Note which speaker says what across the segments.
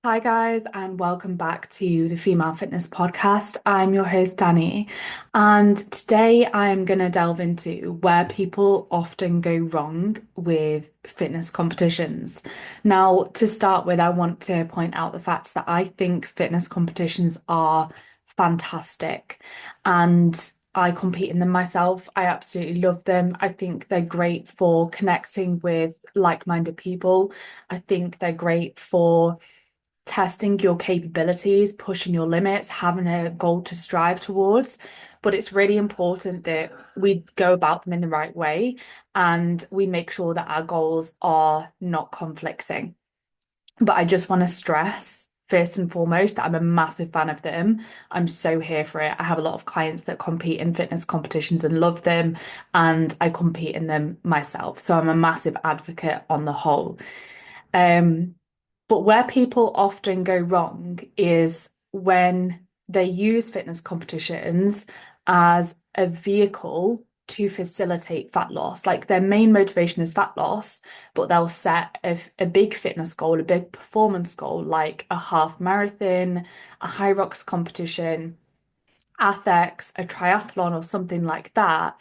Speaker 1: Hi, guys, and welcome back to the Female Fitness Podcast. I'm your host, Danny, and today I'm going to delve into where people often go wrong with fitness competitions. Now, to start with, I want to point out the fact that I think fitness competitions are fantastic and I compete in them myself. I absolutely love them. I think they're great for connecting with like-minded people. I think they're great for testing your capabilities, pushing your limits, having a goal to strive towards. But it's really important that we go about them in the right way and we make sure that our goals are not conflicting. But I just want to stress, first and foremost, that I'm a massive fan of them. I'm so here for it. I have a lot of clients that compete in fitness competitions and love them, and I compete in them myself. So I'm a massive advocate on the whole. Um, but where people often go wrong is when they use fitness competitions as a vehicle to facilitate fat loss. Like their main motivation is fat loss, but they'll set a big fitness goal, a big performance goal, like a half marathon, a high rocks competition, ATHEX, a triathlon, or something like that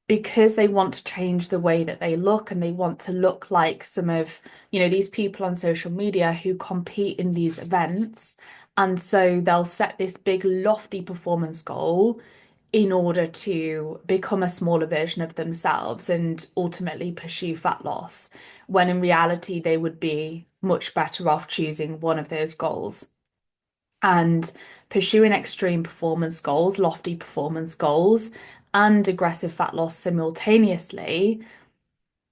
Speaker 1: because they want to change the way that they look and they want to look like some of, these people on social media who compete in these events. And so they'll set this big, lofty performance goal in order to become a smaller version of themselves and ultimately pursue fat loss, when in reality, they would be much better off choosing one of those goals and pursuing extreme performance goals, lofty performance goals, and aggressive fat loss simultaneously,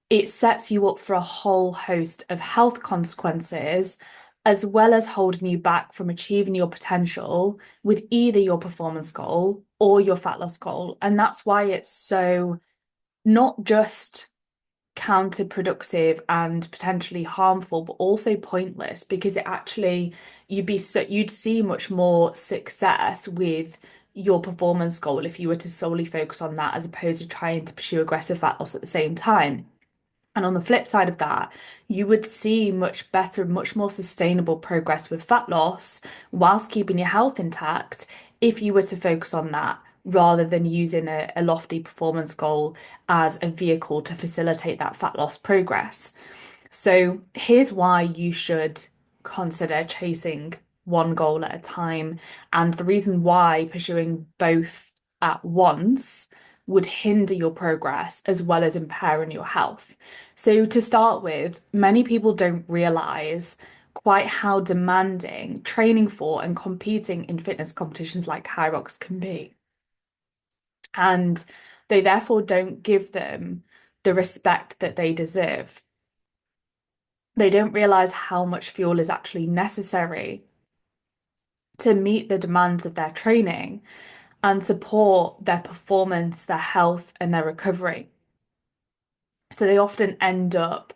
Speaker 1: it sets you up for a whole host of health consequences, as well as holding you back from achieving your potential with either your performance goal or your fat loss goal. And that's why it's so not just counterproductive and potentially harmful, but also pointless because it actually you'd see much more success with your performance goal if you were to solely focus on that as opposed to trying to pursue aggressive fat loss at the same time. And on the flip side of that, you would see much better, much more sustainable progress with fat loss whilst keeping your health intact if you were to focus on that rather than using a lofty performance goal as a vehicle to facilitate that fat loss progress. So here's why you should consider chasing one goal at a time, and the reason why pursuing both at once would hinder your progress as well as impairing your health. So to start with, many people don't realize quite how demanding training for and competing in fitness competitions like High Rocks can be. And they therefore don't give them the respect that they deserve. They don't realize how much fuel is actually necessary to meet the demands of their training and support their performance, their health, and their recovery. So they often end up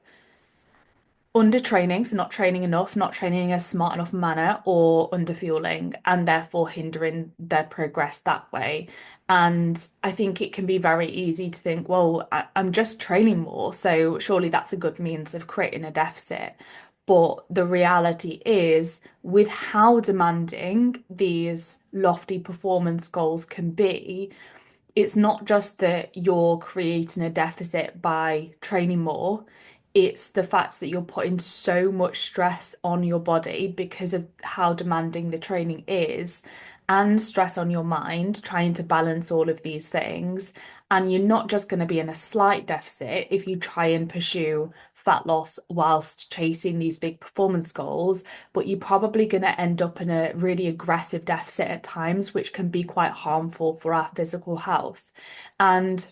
Speaker 1: under training, so not training enough, not training in a smart enough manner, or under fueling, and therefore hindering their progress that way. And I think it can be very easy to think, well, I'm just training more, so surely that's a good means of creating a deficit. But the reality is, with how demanding these lofty performance goals can be, it's not just that you're creating a deficit by training more, it's the fact that you're putting so much stress on your body because of how demanding the training is, and stress on your mind, trying to balance all of these things. And you're not just going to be in a slight deficit if you try and pursue fat loss whilst chasing these big performance goals, but you're probably going to end up in a really aggressive deficit at times, which can be quite harmful for our physical health. And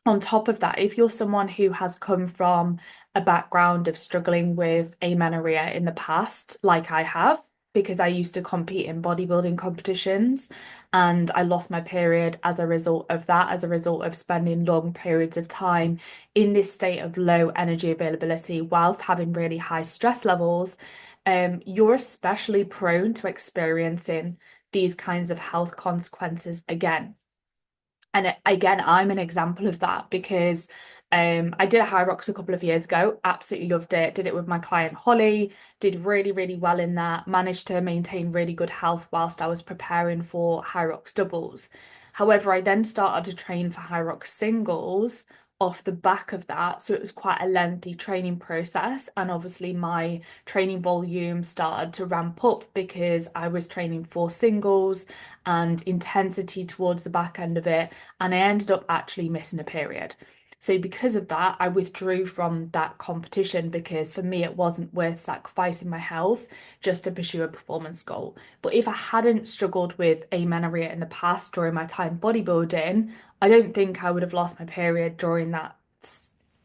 Speaker 1: on top of that, if you're someone who has come from a background of struggling with amenorrhea in the past, like I have, because I used to compete in bodybuilding competitions and I lost my period as a result of that, as a result of spending long periods of time in this state of low energy availability whilst having really high stress levels, you're especially prone to experiencing these kinds of health consequences again. And again, I'm an example of that because I did a High Rocks a couple of years ago, absolutely loved it. Did it with my client Holly, did really, really well in that, managed to maintain really good health whilst I was preparing for High Rocks doubles. However, I then started to train for High Rocks singles off the back of that. So it was quite a lengthy training process. And obviously, my training volume started to ramp up because I was training for singles and intensity towards the back end of it. And I ended up actually missing a period. So because of that, I withdrew from that competition because for me it wasn't worth sacrificing my health just to pursue a performance goal. But if I hadn't struggled with amenorrhea in the past during my time bodybuilding, I don't think I would have lost my period during that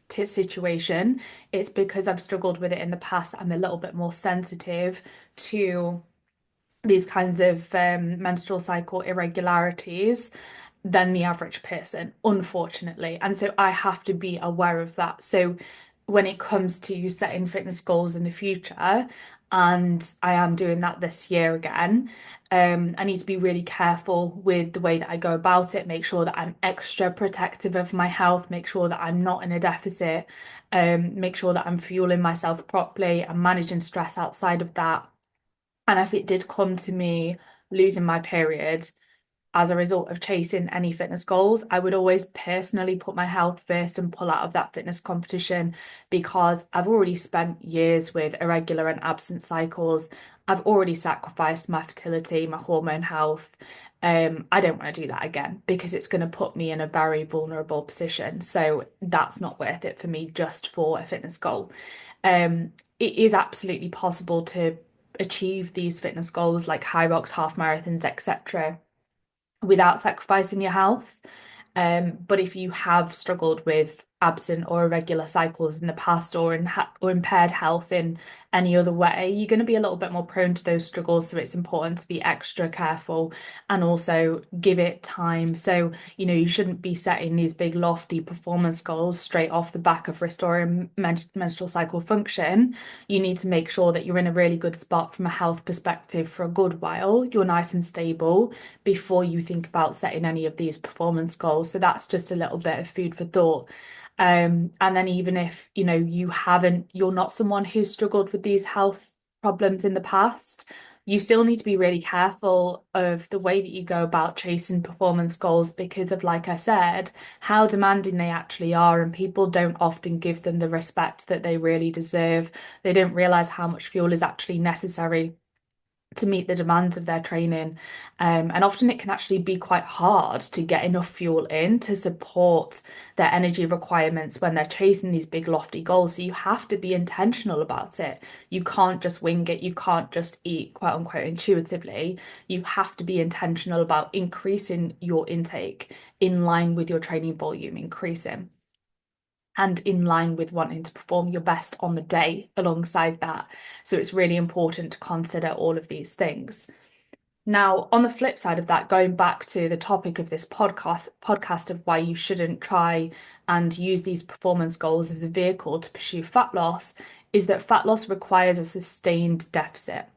Speaker 1: situation. It's because I've struggled with it in the past. I'm a little bit more sensitive to these kinds of menstrual cycle irregularities than the average person, unfortunately. And so I have to be aware of that. So when it comes to setting fitness goals in the future, and I am doing that this year again, I need to be really careful with the way that I go about it, make sure that I'm extra protective of my health, make sure that I'm not in a deficit, make sure that I'm fueling myself properly and managing stress outside of that. And if it did come to me losing my period, as a result of chasing any fitness goals, I would always personally put my health first and pull out of that fitness competition because I've already spent years with irregular and absent cycles. I've already sacrificed my fertility, my hormone health. I don't want to do that again because it's going to put me in a very vulnerable position. So that's not worth it for me just for a fitness goal. It is absolutely possible to achieve these fitness goals like high rocks, half marathons, etc without sacrificing your health. But if you have struggled with absent or irregular cycles in the past or impaired health in any other way, you're going to be a little bit more prone to those struggles. So it's important to be extra careful and also give it time. So, you shouldn't be setting these big lofty performance goals straight off the back of restoring menstrual cycle function. You need to make sure that you're in a really good spot from a health perspective for a good while. You're nice and stable before you think about setting any of these performance goals. So that's just a little bit of food for thought. And then even if, you're not someone who's struggled with these health problems in the past, you still need to be really careful of the way that you go about chasing performance goals because of, like I said, how demanding they actually are. And people don't often give them the respect that they really deserve. They don't realize how much fuel is actually necessary to meet the demands of their training. And often it can actually be quite hard to get enough fuel in to support their energy requirements when they're chasing these big lofty goals. So you have to be intentional about it. You can't just wing it. You can't just eat quote unquote intuitively. You have to be intentional about increasing your intake in line with your training volume increasing and in line with wanting to perform your best on the day alongside that. So it's really important to consider all of these things. Now, on the flip side of that, going back to the topic of this podcast of why you shouldn't try and use these performance goals as a vehicle to pursue fat loss, is that fat loss requires a sustained deficit.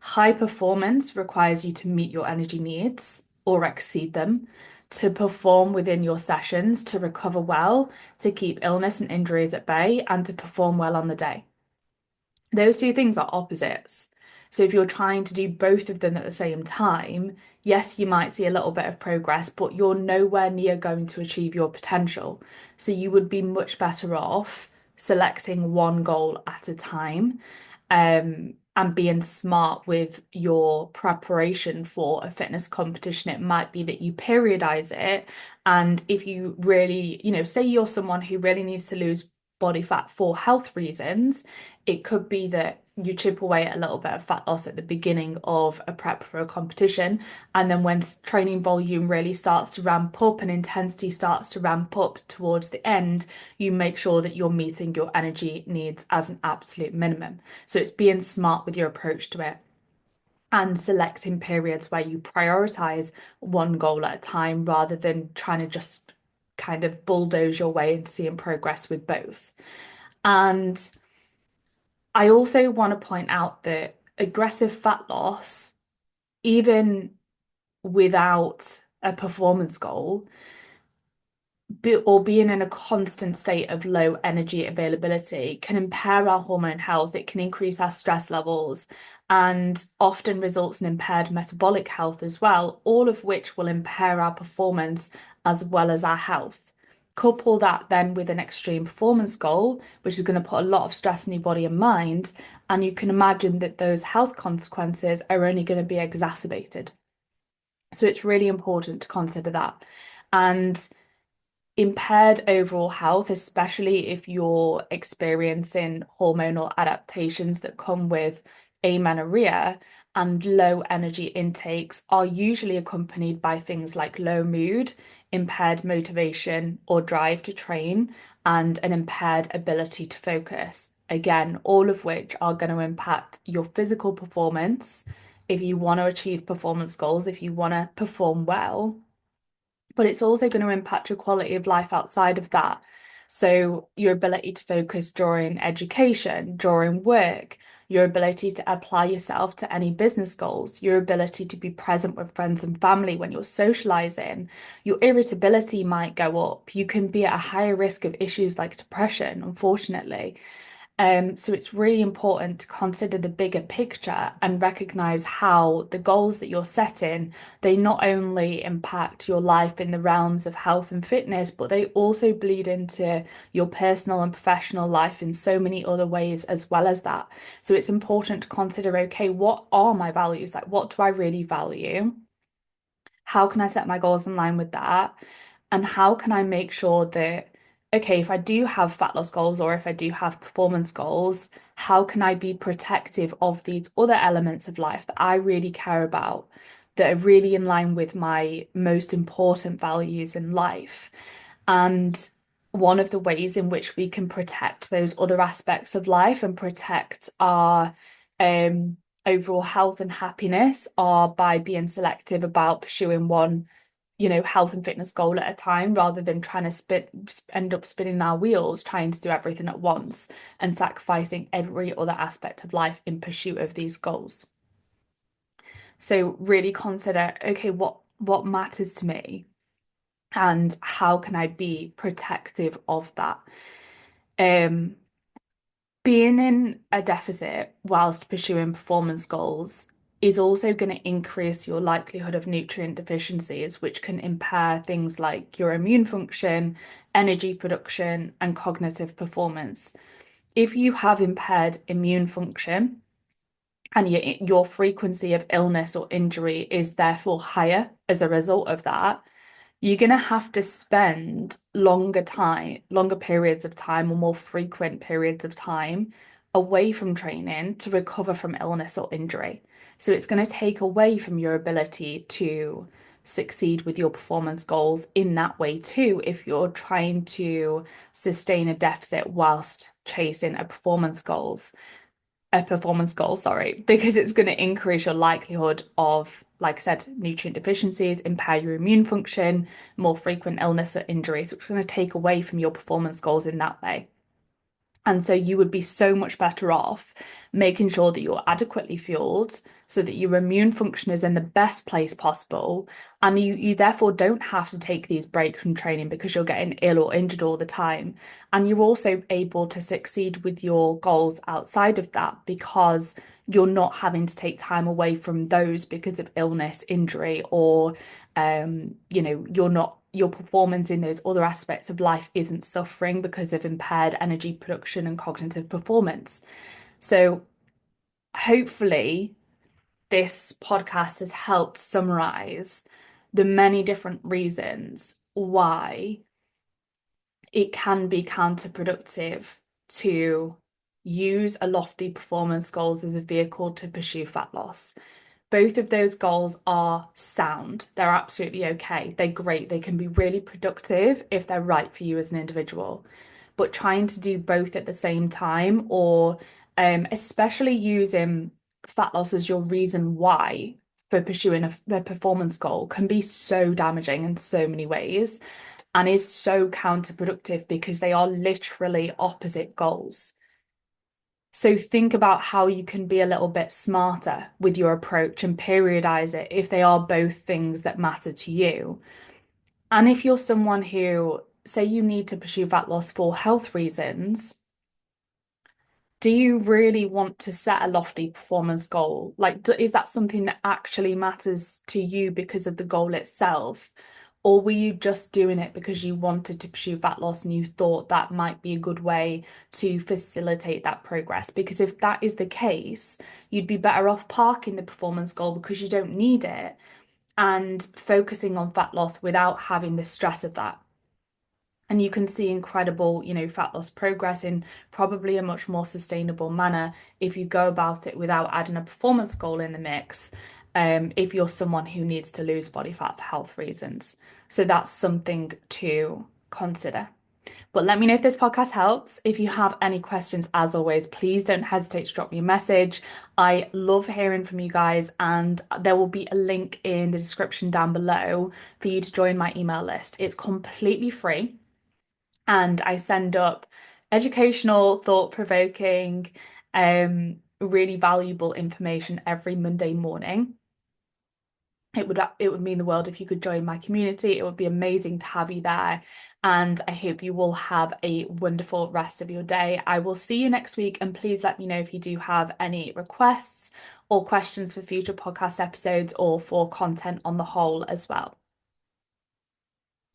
Speaker 1: High performance requires you to meet your energy needs or exceed them, to perform within your sessions, to recover well, to keep illness and injuries at bay, and to perform well on the day. Those two things are opposites. So if you're trying to do both of them at the same time, yes, you might see a little bit of progress, but you're nowhere near going to achieve your potential. So you would be much better off selecting one goal at a time, and being smart with your preparation for a fitness competition. It might be that you periodize it. And if you really, say you're someone who really needs to lose body fat for health reasons, it could be that you chip away at a little bit of fat loss at the beginning of a prep for a competition. And then when training volume really starts to ramp up and intensity starts to ramp up towards the end, you make sure that you're meeting your energy needs as an absolute minimum. So it's being smart with your approach to it and selecting periods where you prioritize one goal at a time rather than trying to just kind of bulldoze your way into seeing progress with both. And I also want to point out that aggressive fat loss, even without a performance goal, or being in a constant state of low energy availability can impair our hormone health. It can increase our stress levels and often results in impaired metabolic health as well, all of which will impair our performance as well as our health. Couple that then with an extreme performance goal, which is going to put a lot of stress on your body and mind, and you can imagine that those health consequences are only going to be exacerbated. So it's really important to consider that. And impaired overall health, especially if you're experiencing hormonal adaptations that come with amenorrhea and low energy intakes, are usually accompanied by things like low mood, impaired motivation or drive to train, and an impaired ability to focus. Again, all of which are going to impact your physical performance if you want to achieve performance goals, if you want to perform well, but it's also going to impact your quality of life outside of that. So, your ability to focus during education, during work, your ability to apply yourself to any business goals, your ability to be present with friends and family when you're socializing, your irritability might go up. You can be at a higher risk of issues like depression, unfortunately. So it's really important to consider the bigger picture and recognize how the goals that you're setting, they not only impact your life in the realms of health and fitness, but they also bleed into your personal and professional life in so many other ways as well as that. So it's important to consider, okay, what are my values? Like, what do I really value? How can I set my goals in line with that? And how can I make sure that, okay, if I do have fat loss goals or if I do have performance goals, how can I be protective of these other elements of life that I really care about, that are really in line with my most important values in life? And one of the ways in which we can protect those other aspects of life and protect our overall health and happiness are by being selective about pursuing one, health and fitness goal at a time rather than trying to end up spinning our wheels, trying to do everything at once and sacrificing every other aspect of life in pursuit of these goals. So really consider, okay, what matters to me and how can I be protective of that? Um, Being in a deficit whilst pursuing performance goals is also going to increase your likelihood of nutrient deficiencies, which can impair things like your immune function, energy production, and cognitive performance. If you have impaired immune function and your frequency of illness or injury is therefore higher as a result of that, you're going to have to spend longer periods of time or more frequent periods of time away from training to recover from illness or injury. So it's going to take away from your ability to succeed with your performance goals in that way too, if you're trying to sustain a deficit whilst chasing a performance goal, sorry, because it's going to increase your likelihood of, like I said, nutrient deficiencies, impair your immune function, more frequent illness or injuries, which is going to take away from your performance goals in that way. And so you would be so much better off making sure that you're adequately fueled so that your immune function is in the best place possible. And you therefore don't have to take these breaks from training because you're getting ill or injured all the time. And you're also able to succeed with your goals outside of that because you're not having to take time away from those because of illness, injury, or your performance in those other aspects of life isn't suffering because of impaired energy production and cognitive performance. So hopefully this podcast has helped summarize the many different reasons why it can be counterproductive to use a lofty performance goals as a vehicle to pursue fat loss. Both of those goals are sound. They're absolutely okay. They're great. They can be really productive if they're right for you as an individual. But trying to do both at the same time, or especially using fat loss as your reason why for pursuing a performance goal, can be so damaging in so many ways and is so counterproductive because they are literally opposite goals. So think about how you can be a little bit smarter with your approach and periodize it if they are both things that matter to you. And if you're someone who say you need to pursue fat loss for health reasons, do you really want to set a lofty performance goal? Like, is that something that actually matters to you because of the goal itself? Or were you just doing it because you wanted to pursue fat loss and you thought that might be a good way to facilitate that progress? Because if that is the case, you'd be better off parking the performance goal because you don't need it and focusing on fat loss without having the stress of that. And you can see incredible, fat loss progress in probably a much more sustainable manner if you go about it without adding a performance goal in the mix, if you're someone who needs to lose body fat for health reasons. So that's something to consider. But let me know if this podcast helps. If you have any questions, as always, please don't hesitate to drop me a message. I love hearing from you guys, and there will be a link in the description down below for you to join my email list. It's completely free, and I send up educational, thought-provoking, really valuable information every Monday morning. It would mean the world if you could join my community. It would be amazing to have you there. And I hope you will have a wonderful rest of your day. I will see you next week. And please let me know if you do have any requests or questions for future podcast episodes or for content on the whole as well.